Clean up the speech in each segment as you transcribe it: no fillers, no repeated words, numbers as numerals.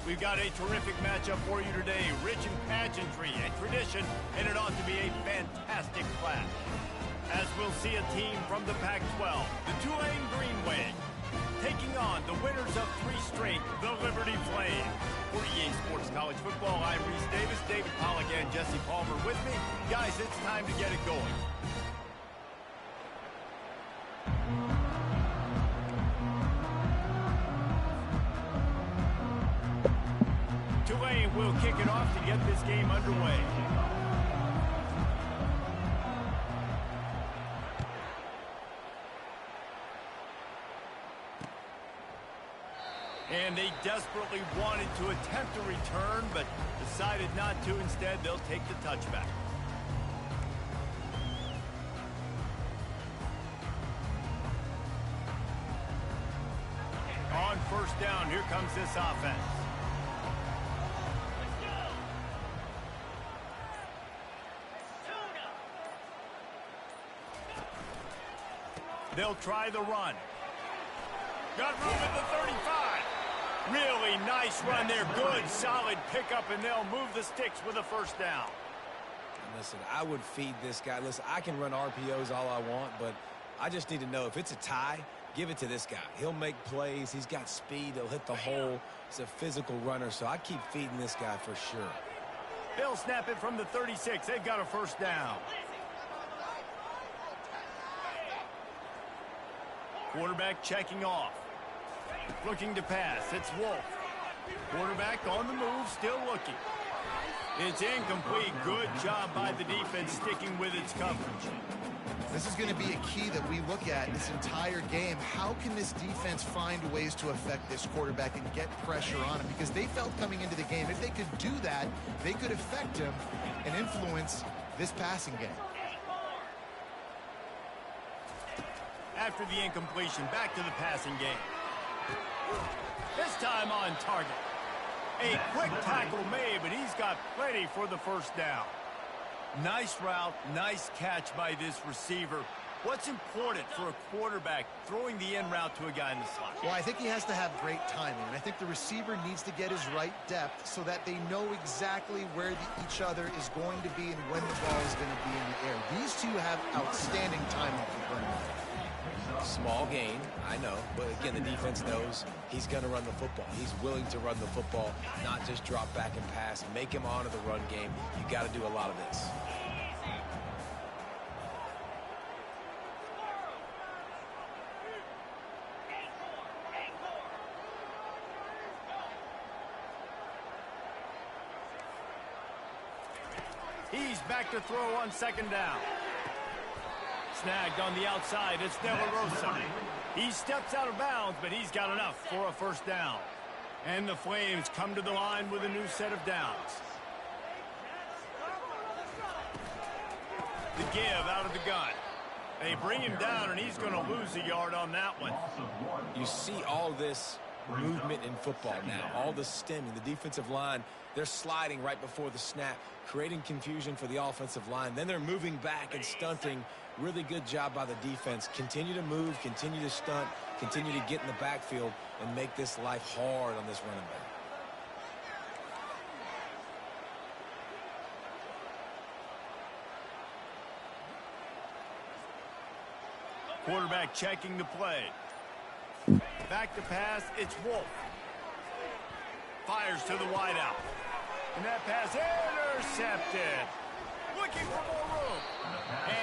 We've got a terrific matchup for you today, rich in pageantry and tradition, and it ought to be a fantastic clash. As we'll see a team from the Pac-12, the Tulane Green Wave, taking on the winners of 3 straight, the Liberty Flames. For EA Sports College Football, I'm Reese Davis, David Pollack, and Jesse Palmer with me. Guys, it's time to get it going. Tulane will kick it off to get this game underway. And they desperately wanted to attempt a return, but decided not to. Instead, they'll take the touchback. On first down, here comes this offense. They'll try the run. Got room at the 35. Really nice run there. Good, solid pickup, and they'll move the sticks with a first down. Listen, I would feed this guy. Listen, I can run RPOs all I want, but I just need to know if it's a tie, give it to this guy. He'll make plays. He's got speed. He'll hit the hole. He's a physical runner, so I keep feeding this guy for sure. They'll snap it from the 36. They've got a first down. Quarterback checking off. Looking to pass. It's Wolf. Quarterback on the move, still looking. It's incomplete. Good job by the defense sticking with its coverage. This is going to be a key that we look at this entire game. How can this defense find ways to affect this quarterback and get pressure on him? Because they felt coming into the game, if they could do that, they could affect him and influence this passing game. After the incompletion, back to the passing game. This time on target. A quick tackle made, but he's got plenty for the first down. Nice route, nice catch by this receiver. What's important for a quarterback throwing the in route to a guy in the slot? Well, I think he has to have great timing, and I think the receiver needs to get his right depth so that they know exactly where each other is going to be and when the ball is going to be in the air. These two have outstanding timing for running. Small gain, I know, but again, the defense knows he's going to run the football. He's willing to run the football, not just drop back and pass, make him honor the run game. You got to do a lot of this. He's back to throw on second down. Snagged on the outside, it's De La Rosa. He steps out of bounds, but he's got enough for a first down. And the Flames come to the line with a new set of downs. The give out of the gun. They bring him down, and he's going to lose a yard on that one. You see all this movement in football now, all the stemming, the defensive line, they're sliding right before the snap, creating confusion for the offensive line. Then they're moving back and stunting. Really good job by the defense. Continue to move, continue to stunt, continue to get in the backfield and make this life hard on this running back. Quarterback checking the play. Back to pass, it's Wolf. Fires to the wideout. And that pass intercepted. Looking for more room.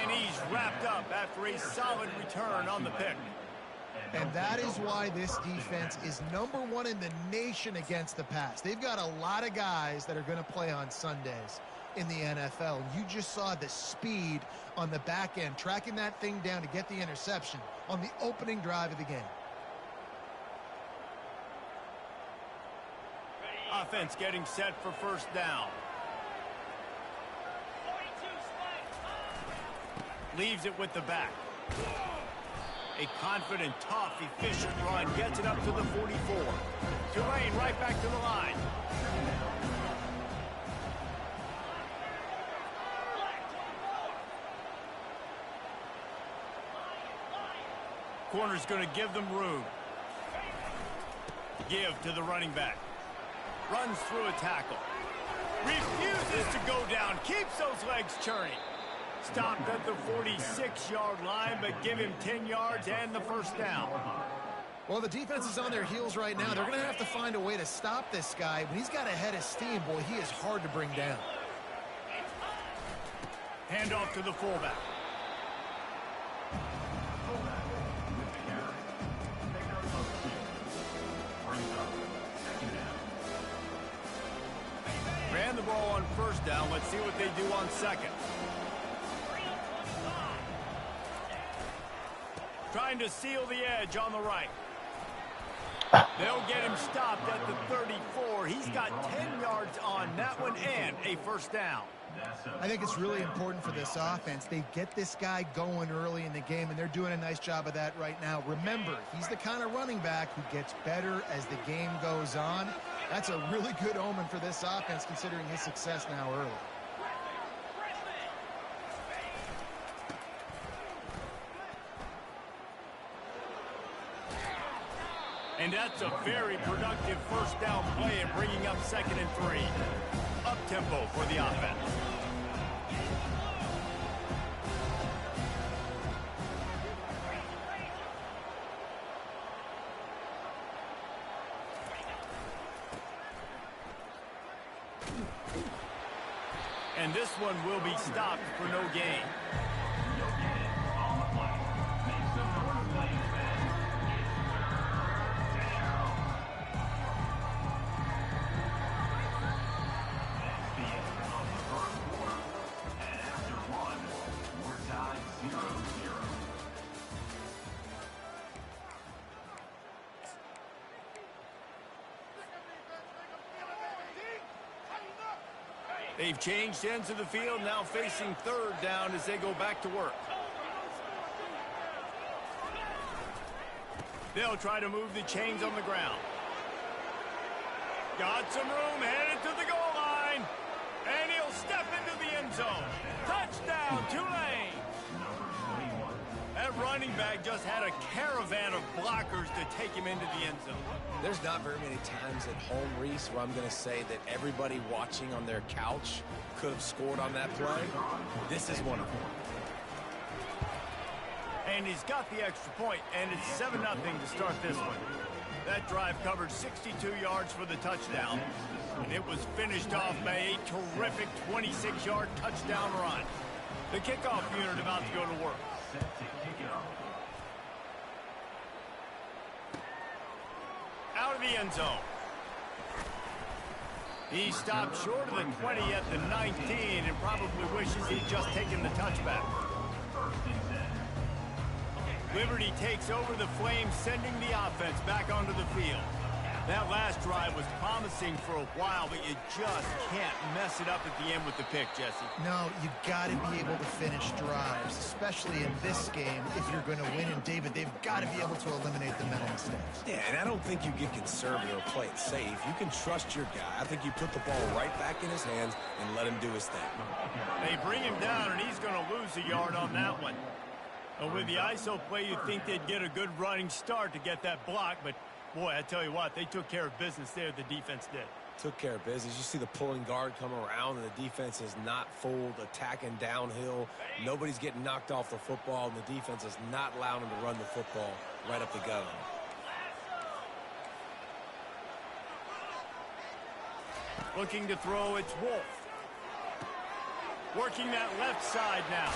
And he's wrapped up after a solid return on the pick. And that is why this defense is #1 in the nation against the pass. They've got a lot of guys that are going to play on Sundays in the NFL. And you just saw the speed on the back end, tracking that thing down to get the interception on the opening drive of the game. Offense getting set for first down. Leaves it with the back. A confident, tough, efficient run. Gets it up to the 44. Tulane right back to the line. Corner's going to give them room. Give to the running back. Runs through a tackle. Refuses to go down. Keeps those legs churning. Stopped at the 46-yard line, but give him 10 yards and the first down. Well, the defense is on their heels right now. They're going to have to find a way to stop this guy. When he's got a head of steam, boy, he is hard to bring down. Hand off to the fullback. Ran the ball on first down. Let's see what they do on second. Trying to seal the edge on the right. They'll get him stopped at the 34. He's got 10 yards on that one and a first down. I think it's really important for this offense. They get this guy going early in the game, and they're doing a nice job of that right now. Remember, he's the kind of running back who gets better as the game goes on. That's a really good omen for this offense, considering his success now early. And that's a very productive first down play and bringing up 2nd and 3. Up-tempo for the offense. And this one will be stopped for no gain. They've changed ends of the field, now facing 3rd down as they go back to work. They'll try to move the chains on the ground. Got some room, headed to the goal line. And he'll step into the end zone. Touchdown, Tulane. That running back just had a caravan of blockers to take him into the end zone. There's not very many times at home, Reese, where I'm going to say that everybody watching on their couch could have scored on that play. This is one of them. And he's got the extra point, and it's 7-0 to start this one. That drive covered 62 yards for the touchdown, and it was finished off by a terrific 26-yard touchdown run. The kickoff unit about to go to work. Out of the end zone. He stopped short of the 20 at the 19 and probably wishes he'd just taken the touchback. Liberty takes over the Flames, sending the offense back onto the field. That last drive was promising for a while, but you just can't mess it up at the end with the pick, Jesse. No, you've got to be able to finish drives, especially in this game. If you're going to win, and David, they've got to be able to eliminate the mental mistakes. Yeah, and I don't think you get conservative or play it safe. You can trust your guy. I think you put the ball right back in his hands and let him do his thing. They bring him down, and he's going to lose a yard on that one. But with the ISO play, you'd think they'd get a good running start to get that block, but boy, I tell you what, they took care of business there, the defense did. Took care of business. You see the pulling guard come around, and the defense is not fooled, attacking downhill. Nobody's getting knocked off the football, and the defense is not allowing them to run the football right up the gut. Looking to throw, it's Wolf. Working that left side now.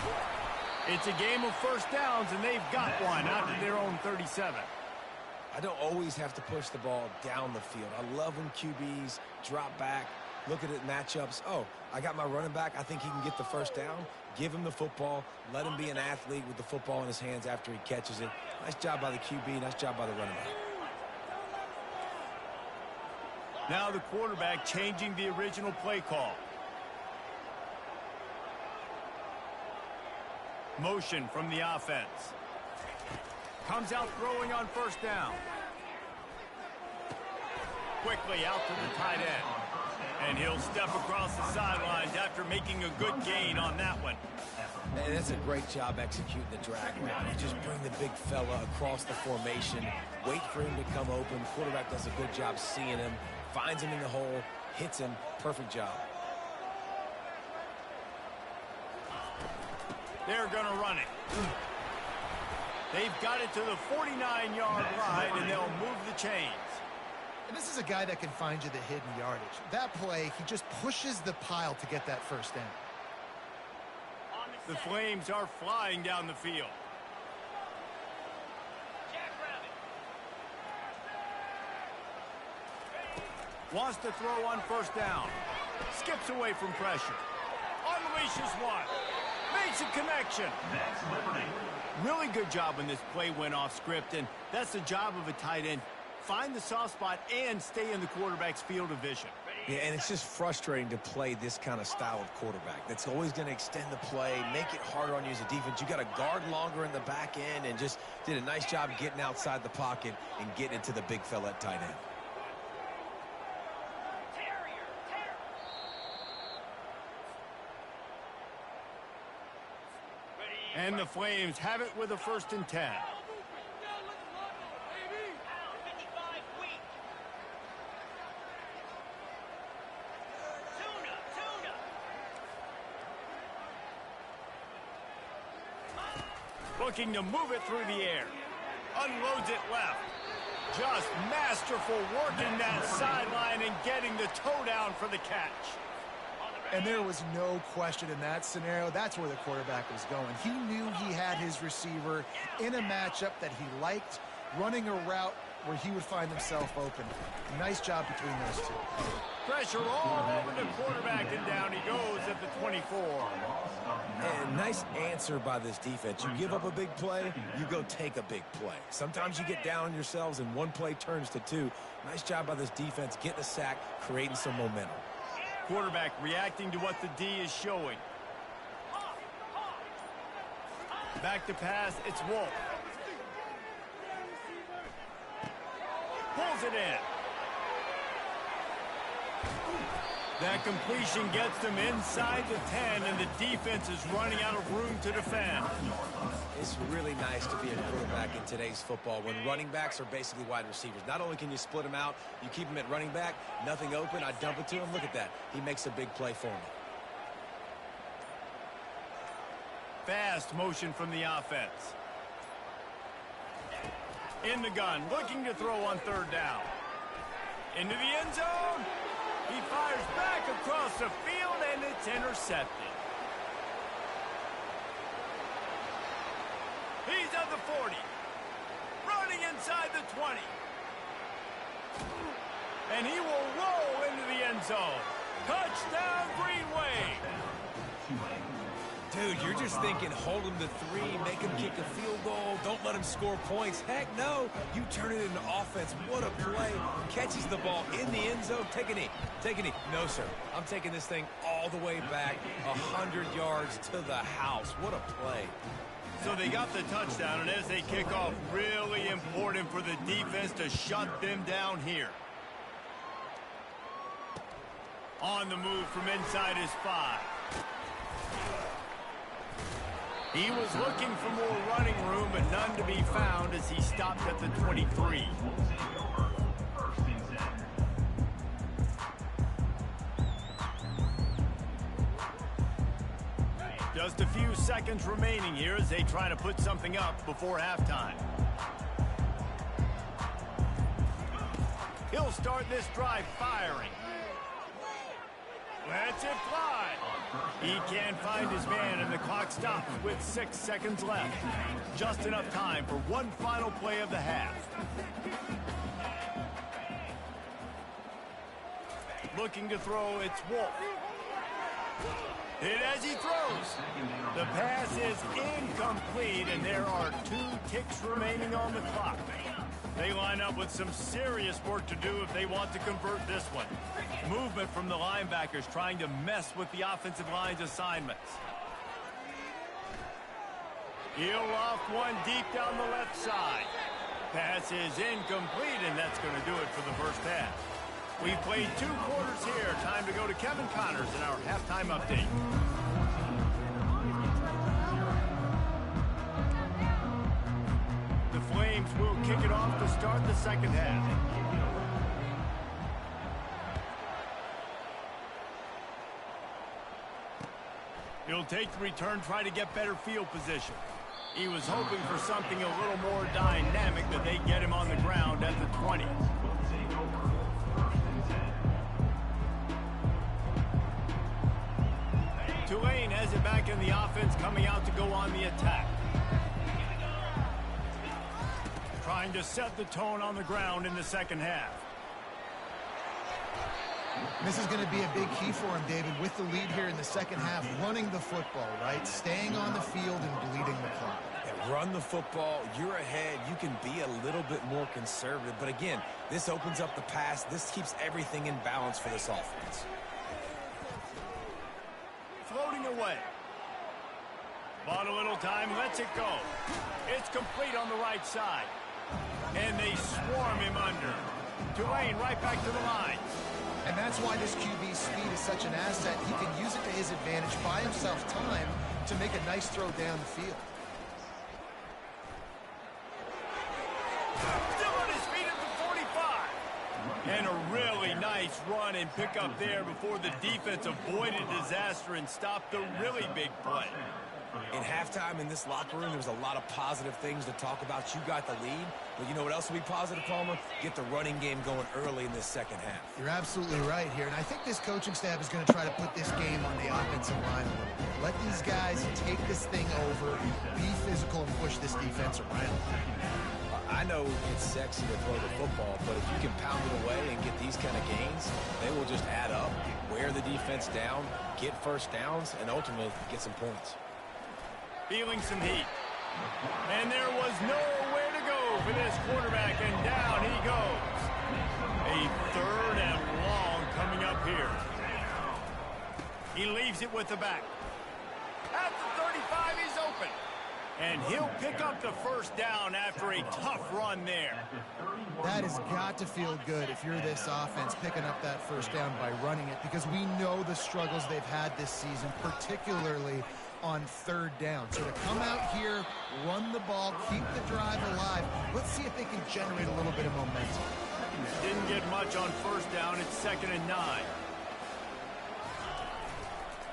It's a game of first downs, and they've got one out of their own 37. I don't always have to push the ball down the field. I love when QBs drop back, look at it matchups. Oh, I got my running back. I think he can get the first down. Give him the football. Let him be an athlete with the football in his hands after he catches it. Nice job by the QB. Nice job by the running back. Now the quarterback changing the original play call. Motion from the offense. Comes out throwing on first down. Quickly out to the tight end. And he'll step across the sidelines after making a good gain on that one. Man, that's a great job executing the drag route. You just bring the big fella across the formation, wait for him to come open. Quarterback does a good job seeing him, finds him in the hole, hits him. Perfect job. They're going to run it. They've got it to the 49-yard line, and they'll move the chains. And this is a guy that can find you the hidden yardage. That play, he just pushes the pile to get that first down. The Flames are flying down the field. Wants to throw on first down. Skips away from pressure. Unleashes one. Makes a connection. Really good job when this play went off script, and that's the job of a tight end. Find the soft spot and stay in the quarterback's field of vision. Yeah, and it's just frustrating to play this kind of style of quarterback. That's always going to extend the play, make it harder on you as a defense. You got to guard longer in the back end, and just did a nice job getting outside the pocket and getting it to the big fella at tight end. And the Flames have it with a 1st and 10. Looking to move it through the air. Unloads it left. Just masterful working that sideline and getting the toe down for the catch. And there was no question in that scenario. That's where the quarterback was going. He knew he had his receiver in a matchup that he liked, running a route where he would find himself open. Nice job between those two. Pressure all over the quarterback, and down he goes at the 24. And nice answer by this defense. You give up a big play, you go take a big play. Sometimes you get down on yourselves and one play turns to two. Nice job by this defense getting a sack, creating some momentum. Quarterback reacting to what the D is showing. Back to pass, it's Wolf. Pulls it in. That completion gets them inside the 10, and the defense is running out of room to defend. It's really nice to be a quarterback in today's football when running backs are basically wide receivers. Not only can you split them out, you keep them at running back, nothing open, I dump it to him. Look at that. He makes a big play for me. Fast motion from the offense. In the gun, looking to throw on 3rd down. Into the end zone. He fires back across the field, and it's intercepted. He's at the 40. Running inside the 20. And he will roll into the end zone. Touchdown, Green Wave. Dude, you're just thinking, hold him to 3, make him kick a field goal, don't let him score points. Heck no, you turn it into offense. What a play. Catches the ball in the end zone. Take a knee. Take a knee. No, sir. I'm taking this thing all the way back 100 yards to the house. What a play. So they got the touchdown, and as they kick off, really important for the defense to shut them down here. On the move from inside his 5. He was looking for more running room, but none to be found as he stopped at the 23. Just a few seconds remaining here as they try to put something up before halftime. He'll start this drive firing. Lets it fly. He can't find his man, and the clock stops with 6 seconds left. Just enough time for one final play of the half. Looking to throw, it's Wolf. Hit as he throws. The pass is incomplete, and there are 2 ticks remaining on the clock. They line up with some serious work to do if they want to convert this one. Movement from the linebackers trying to mess with the offensive line's assignments. He'll loft one deep down the left side. Pass is incomplete, and that's going to do it for the first half. We've played 2 quarters here. Time to go to Kevin Connors in our halftime update. The Flames will kick it off to start the second half. He'll take the return, try to get better field position. He was hoping for something a little more dynamic, but they get him on the ground at the 20. Tulane has it back in the offense, coming out to go on the attack. Trying to set the tone on the ground in the second half. This is going to be a big key for him, David, with the lead here in the second half, running the football, right? Staying on the field and bleeding the clock. Yeah, run the football, you're ahead, you can be a little bit more conservative. But again, this opens up the pass. This keeps everything in balance for this offense. Floating away. Bought a little time, lets it go. It's complete on the right side. And they swarm him under. Tulane right back to the line. And that's why this QB's speed is such an asset. He can use it to his advantage, buy himself time to make a nice throw down the field. Still on his feet at the 45. And a really nice run and pick up there before the defense avoided disaster and stopped the really big play. In halftime in this locker room, there was a lot of positive things to talk about. You got the lead, but you know what else will be positive, Palmer? Get the running game going early in this second half. You're absolutely right here, and I think this coaching staff is going to try to put this game on the offensive line a little bit. Let these guys take this thing over, be physical, and push this defense around. I know it's sexy to throw the football, but if you can pound it away and get these kind of gains, they will just add up, wear the defense down, get first downs, and ultimately get some points. Feeling some heat. And there was nowhere to go for this quarterback, and down he goes. A third and long coming up here. He leaves it with the back. At the 35, he's open. And he'll pick up the first down after a tough run there. That has got to feel good if you're this offense picking up that first down by running it, because we know the struggles they've had this season, particularly on third down. So to come out here, run the ball, keep the drive alive, let's see if they can generate a little bit of momentum. Didn't get much on first down. It's 2nd and 9.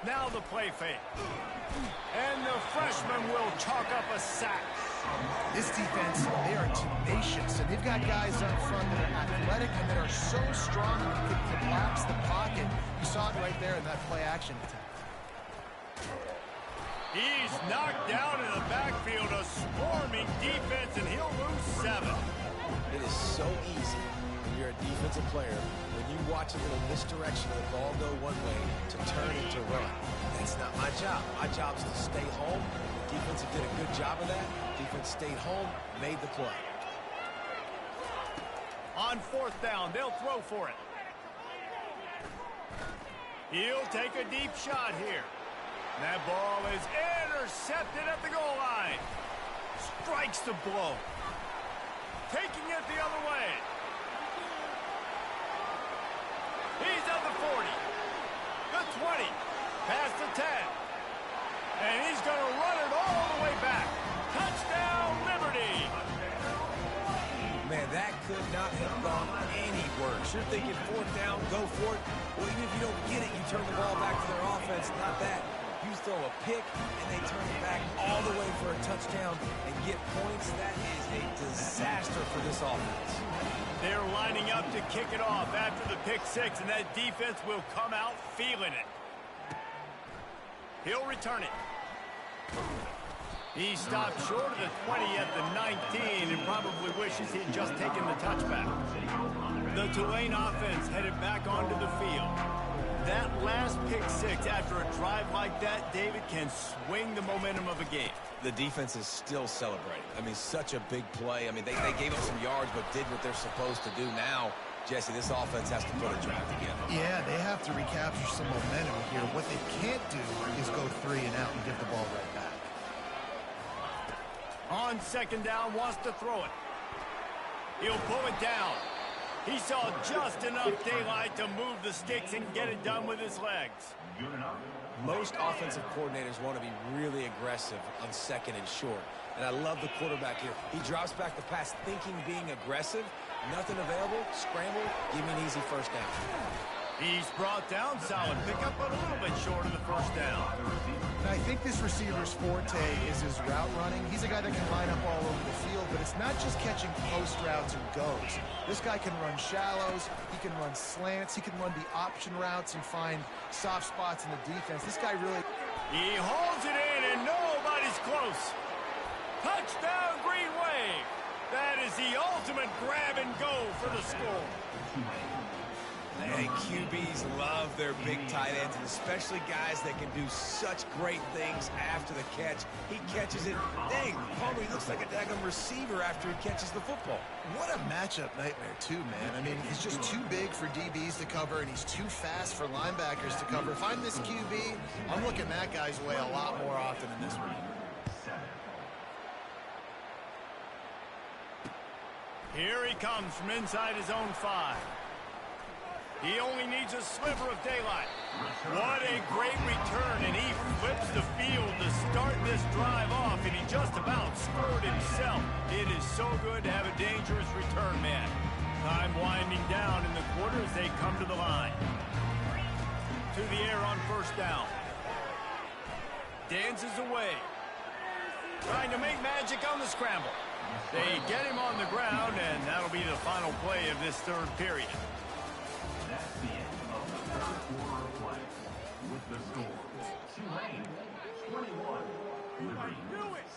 Now the play fake. And the freshman will chalk up a sack. This defense, they are tenacious, and they've got guys up front that are athletic and that are so strong and can collapse the pocket. You saw it right there in that play action attack. He's knocked down in the backfield, a swarming defense, and he'll lose 7. It is so easy when you're a defensive player, when you watch a little misdirection of the ball go one way to turn it to run. That's not my job. My job is to stay home. The defense did a good job of that. Defense stayed home, made the play. On 4th down, they'll throw for it. He'll take a deep shot here. That ball is intercepted at the goal line. Strikes the blow. Taking it the other way. He's at the 40. The 20. Past the 10. And he's going to run it all the way back. Touchdown, Liberty. Man, that could not have gone any worse. You're thinking 4th down, go for it. Well, even if you don't get it, you turn the ball back to their offense. Not that. You throw a pick, and they turn it back all the way for a touchdown and get points. That is a disaster for this offense. They're lining up to kick it off after the pick 6, and that defense will come out feeling it. He'll return it. He stopped short of the 20 at the 19 and probably wishes he'd just taken the touchback. The Tulane offense headed back onto the field. That last pick 6 after a drive like that, David, can swing the momentum of a game. The defense is still celebrating. I mean, such a big play. I mean, they gave up some yards but did what they're supposed to do. Now, Jesse, this offense has to put a drive together. Yeah, they have to recapture some momentum here. What they can't do is go 3 and out and give the ball right back. On 2nd down, wants to throw it. He'll pull it down. He saw just enough daylight to move the sticks and get it done with his legs. Most offensive coordinators want to be really aggressive on 2nd and short. And I love the quarterback here. He drops back the pass thinking being aggressive. Nothing available. Scramble. Give me an easy first down. He's brought down, solid pickup, but a little bit short of the first down. And I think this receiver's forte is his route running. He's a guy that can line up all over the field, but it's not just catching post routes and goes. This guy can run shallows, he can run slants, he can run the option routes and find soft spots in the defense. This guy really... He hauls it in, and nobody's close. Touchdown, Green Wave. That is the ultimate grab and go for the score. And QBs love their big tight ends, and especially guys that can do such great things after the catch. He catches it. Dang, Palmer, he looks like a daggum receiver after he catches the football. What a matchup nightmare, too, man. I mean, he's just too big for DBs to cover, and he's too fast for linebackers to cover. If I'm this QB, I'm looking that guy's way a lot more often than this one. Here he comes from inside his own 5. He only needs a sliver of daylight. What a great return, and he flips the field to start this drive off, and he just about scored himself. It is so good to have a dangerous return man. Time winding down in the quarter as they come to the line. To the air on first down. Dances away. Trying to make magic on the scramble. They get him on the ground, and that'll be the final play of this third period. That's the end of the third quarter of play. With the score, Tulane 21, Liberty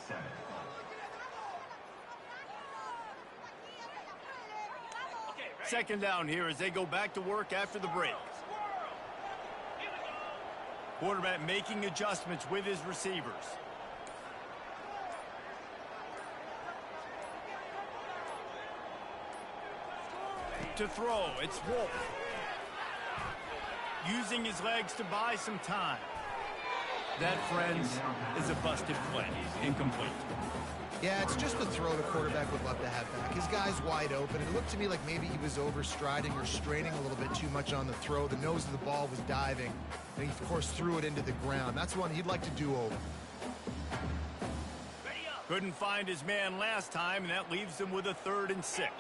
7. Second down here as they go back to work after the break. Quarterback making adjustments with his receivers. To throw, it's Wolf. Using his legs to buy some time. That, friends, is a busted play. Incomplete. Yeah, it's just a throw the quarterback would love to have back. His guy's wide open. It looked to me like maybe he was overstriding or straining a little bit too much on the throw. The nose of the ball was diving, and he, of course, threw it into the ground. That's one he'd like to do over. Couldn't find his man last time, and that leaves him with a 3rd and 6.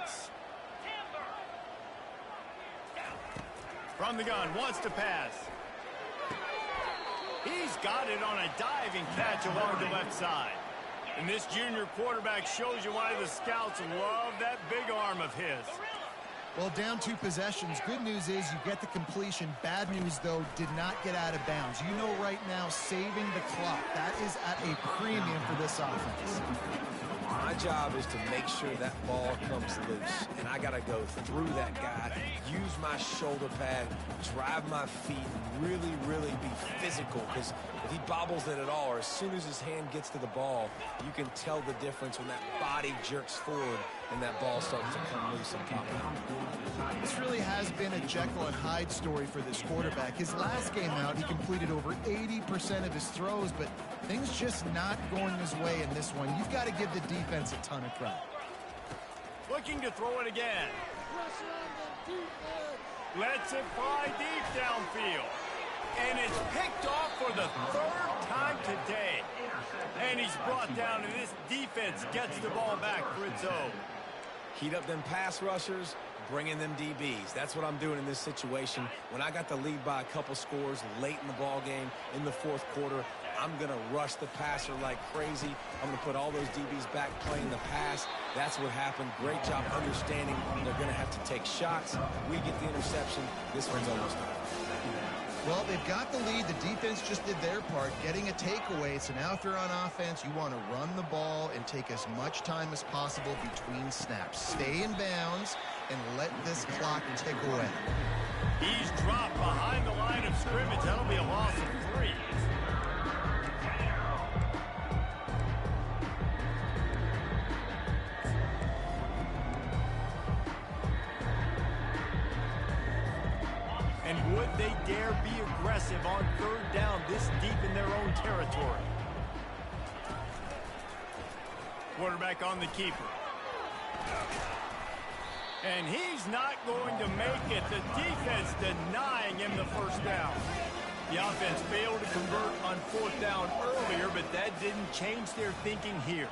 From the gun, wants to pass. He's got it on a diving catch along the left side. And this junior quarterback shows you why the scouts love that big arm of his. Well, down 2 possessions. Good news is you get the completion. Bad news, though, did not get out of bounds. You know right now, saving the clock. That is at a premium for this offense. My job is to make sure that ball comes loose, and I got to go through that guy, use my shoulder pad, drive my feet, and really, really be physical, because if he bobbles it at all, or as soon as his hand gets to the ball, you can tell the difference when that body jerks forward and that ball starts to come loose and pop out. This really has been a Jekyll and Hyde story for this quarterback. His last game out, he completed over 80% of his throws, but things just not going his way in this one. You've got to give the defense a ton of credit. Looking to throw it again. Lets it fly deep downfield. And it's picked off for the 3rd time today. And he's brought down, and this defense gets the ball back for its own. Heat up them pass rushers, bring in them DBs. That's what I'm doing in this situation. When I got the lead by a couple scores late in the ball game in the 4th quarter, I'm going to rush the passer like crazy. I'm going to put all those DBs back playing the pass. That's what happened. Great job understanding they're going to have to take shots. We get the interception. This one's almost done. Well, they've got the lead. The defense just did their part, getting a takeaway. So now if they're on offense, you want to run the ball and take as much time as possible between snaps. Stay in bounds and let this clock tick away. He's dropped behind the line of scrimmage. That'll be a loss of 3. And would they dare be aggressive on 3rd down this deep in their own territory? Quarterback on the keeper. And he's not going to make it. The defense denying him the 1st down. The offense failed to convert on 4th down earlier, but that didn't change their thinking here.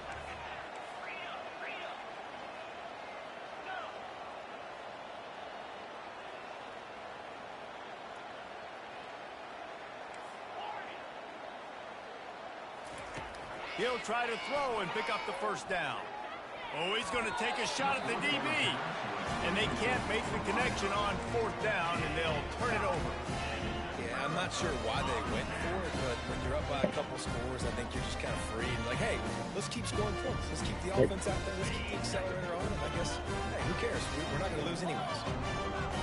He'll try to throw and pick up the first down. Oh, he's going to take a shot at the DB. And they can't make the connection on fourth down, and they'll turn it over. Yeah, I'm not sure why they went for it, but when you're up by a couple scores, I think you're just kind of free. And like, hey, let's keep scoring points. Let's keep the offense out there. Let's keep the accelerator on. And I guess, hey, who cares? We're not going to lose anyways.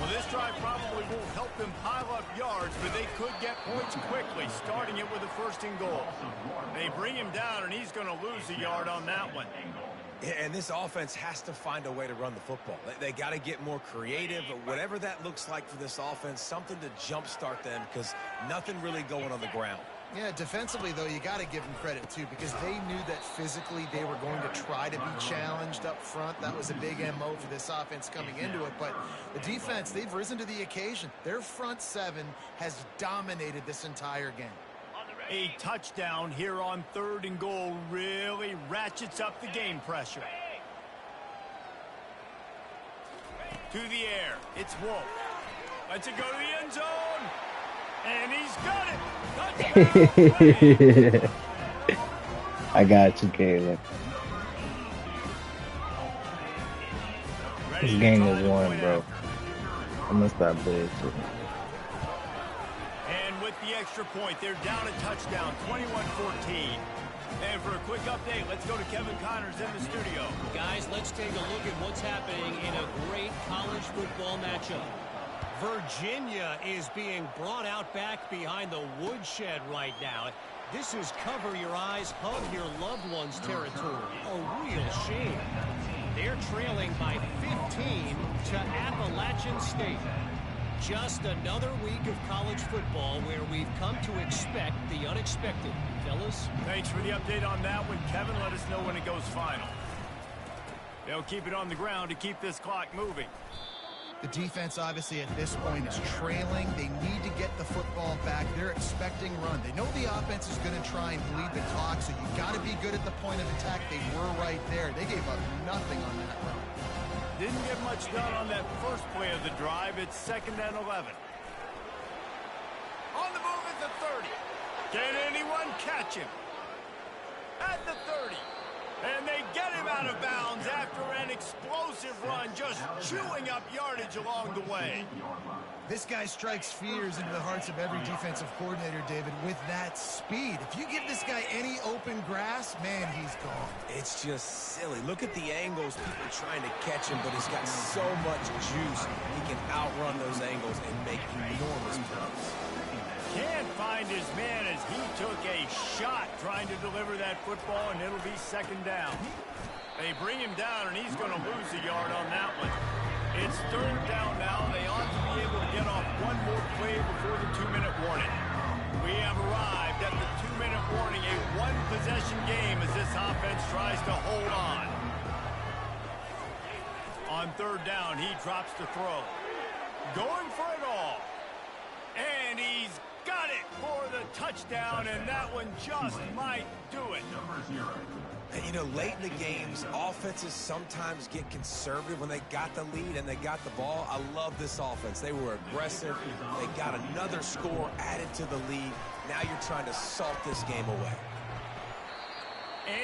Well, this drive probably won't help them pile up yards, but they could get points quickly, starting it with a first and goal. They bring him down, and he's going to lose a yard on that one. And this offense has to find a way to run the football. They got to get more creative, whatever that looks like for this offense, something to jumpstart them because nothing really going on the ground. Yeah, defensively, though, you got to give them credit, too, because they knew that physically they were going to try to be challenged up front. That was a big MO for this offense coming into it. But the defense, they've risen to the occasion. Their front seven has dominated this entire game. A touchdown here on third and goal really ratchets up the game pressure. To the air, it's Wolf. Lets it go to the end zone. And he's got it. I got you, Caleb. This game is won, bro. I'm gonna stop bullshit. The extra point, they're down a touchdown, 21-14. And for a quick update, let's go to Kevin Connors in the studio. Guys, let's take a look at what's happening in a great college football matchup. Virginia is being brought out back behind the woodshed right now. This is cover your eyes, hug your loved ones territory. A real shame. They're trailing by 15 to Appalachian State. Just another week of college football where we've come to expect the unexpected. Fellas? Thanks for the update on that one, Kevin. Let us know when it goes final. They'll keep it on the ground to keep this clock moving. The defense, obviously, at this point is trailing. They need to get the football back. They're expecting run. They know the offense is going to try and bleed the clock, so you got to be good at the point of attack. They were right there. They gave up nothing on that run. Didn't get much done on that first play of the drive. It's 2nd and 11. On the move at the 30. Can anyone catch him? At the 30. And they get him out of bounds after an explosive run, just chewing up yardage along the way. This guy strikes fears into the hearts of every defensive coordinator, David, with that speed. If you give this guy any open grass, man, he's gone. It's just silly. Look at the angles, people trying to catch him, but he's got so much juice. He can outrun those angles and make enormous plays. Can't find his man as he took a shot trying to deliver that football, and it'll be 2nd down. They bring him down, and he's going to lose a yard on that one. It's 3rd down now. They ought to be able to get off one more play before the 2-minute warning. We have arrived at the 2-minute warning, a one-possession game as this offense tries to hold on. On 3rd down, he drops to throw. Going for it all. And he's got it for the touchdown, and that one just might do it. And, you know, late in the games, offenses sometimes get conservative when they got the lead and they got the ball. I love this offense. They were aggressive. They got another score added to the lead. Now you're trying to salt this game away.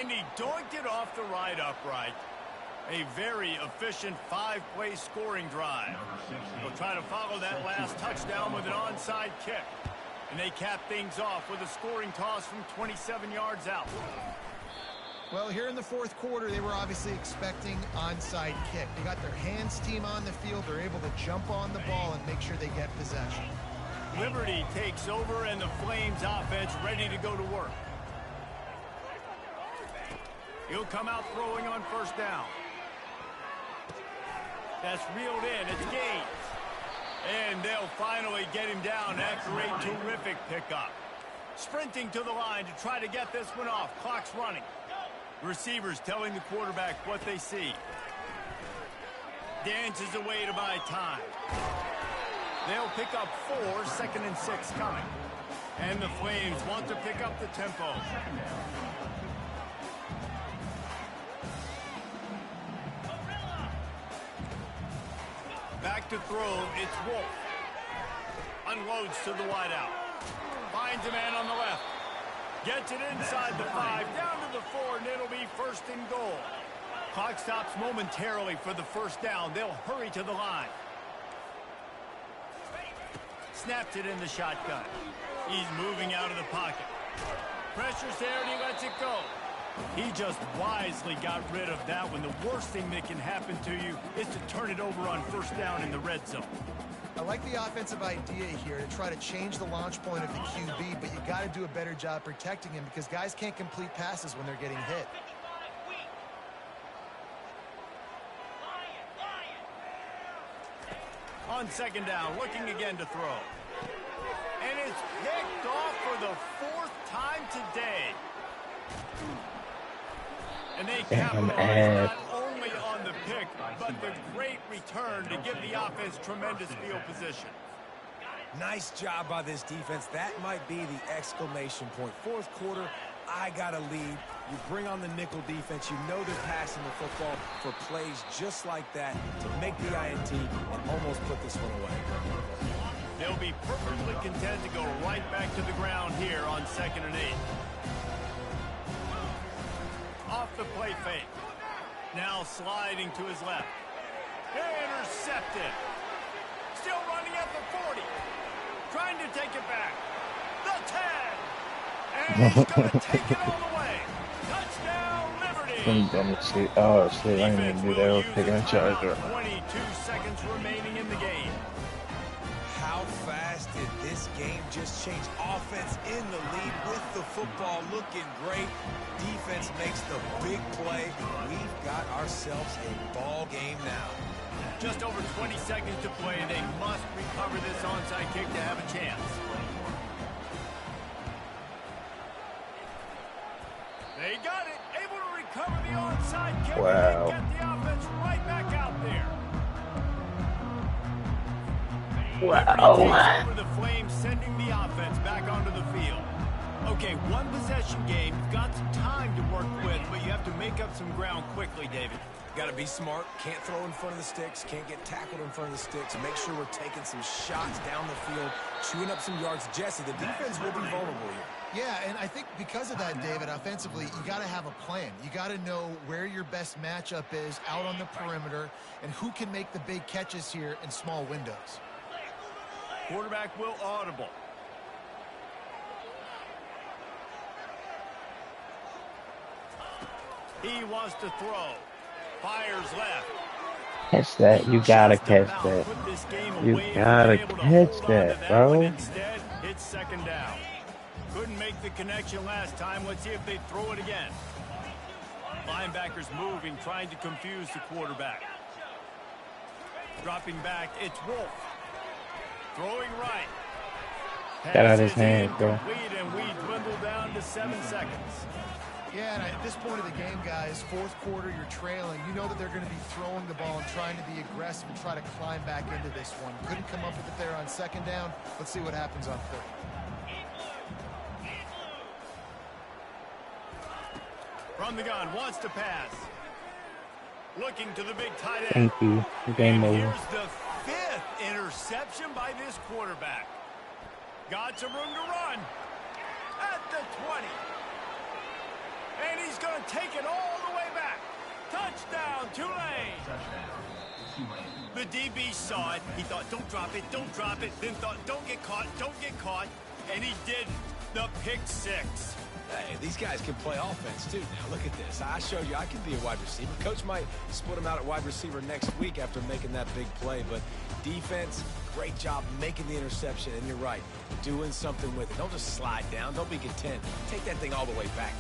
And he doinked it off the right upright. A very efficient 5-play scoring drive. They'll try to follow that last touchdown with an onside kick. And they cap things off with a scoring toss from 27 yards out. Well, here in the 4th quarter, they were obviously expecting onside kick. They got their hands team on the field. They're able to jump on the ball and make sure they get possession. Liberty takes over, and the Flames offense ready to go to work. He'll come out throwing on 1st down. That's reeled in. It's Gaines. And they'll finally get him down after a terrific pickup. Sprinting to the line to try to get this one off. Clock's running. Receivers telling the quarterback what they see. Dances away to buy time. They'll pick up 4, 2nd and 6 coming. And the Flames want to pick up the tempo. Back to throw, it's Wolf. Unloads to the wideout. Finds a man on the left. Gets it inside the 5, down to the 4, and it'll be first and goal. Clock stops momentarily for the first down. They'll hurry to the line. Snaps it in the shotgun. He's moving out of the pocket. Pressure's there, and he lets it go. He just wisely got rid of that one. The worst thing that can happen to you is to turn it over on first down in the red zone. I like the offensive idea here to try to change the launch point of the QB, but you got to do a better job protecting him because guys can't complete passes when they're getting hit. On second down, looking again to throw. And it's picked off for the 4th time today. And they capitalize not only on the pick, but the great return to give the offense tremendous field position. Nice job by this defense. That might be the exclamation point. 4th quarter, I got a lead. You bring on the nickel defense. You know they're passing the football for plays just like that to make the INT and almost put this one away. They'll be perfectly content to go right back to the ground here on 2nd and 8. Off the play fake. Now sliding to his left. Intercepted. Still running at the 40. Trying to take it back. The 10. And he's going to take it all the way. Touchdown, Liberty. Oh, shit. I didn't even do that. I was taking a charge. 22 seconds remaining in the game. How fast did this game just change? Offense in the lead with the football looking great. Defense makes the big play. We've got ourselves a ball game now. Just over 20 seconds to play. They must recover this onside kick to have a chance. They got it. Able to recover the onside kick. Wow. And get the offense right back out there. Wow. Over the Flames, sending the offense back onto the field. Okay, one possession game. You've got some time to work with, but you have to make up some ground quickly, David. Got to be smart. Can't throw in front of the sticks. Can't get tackled in front of the sticks. Make sure we're taking some shots down the field, chewing up some yards. Jesse, the defense will be vulnerable here. Yeah, and I think because of that, David, offensively, you got to have a plan. You got to know where your best matchup is out on the perimeter and who can make the big catches here in small windows. Quarterback will audible. He wants to throw. Fires left. Catch that. You gotta catch that. You gotta catch that, bro. Instead, it's second down. Couldn't make the connection last time. Let's see if they throw it again. Linebackers moving, trying to confuse the quarterback. Dropping back, it's Wolf. Throwing right. Got out his hand, bro. And we dwindle down to 7 seconds. Yeah, and at this point of the game, guys, 4th quarter, you're trailing. You know that they're going to be throwing the ball and trying to be aggressive and try to climb back into this one. Couldn't come up with it there on second down. Let's see what happens on 3rd. From the gun, wants to pass. Looking to the big tight end. Thank you. Game over. Here's the 5th interception by this quarterback. Got some room to run. At the 20. And he's going to take it all the way back. Touchdown, Tulane. The DB saw it. He thought, don't drop it, don't drop it. Then thought, don't get caught, don't get caught. And he didn't. The pick 6. Hey, these guys can play offense, too. Now, look at this. I showed you I can be a wide receiver. Coach might split him out at wide receiver next week after making that big play. But defense, great job making the interception. And you're right, doing something with it. Don't just slide down. Don't be content. Take that thing all the way back.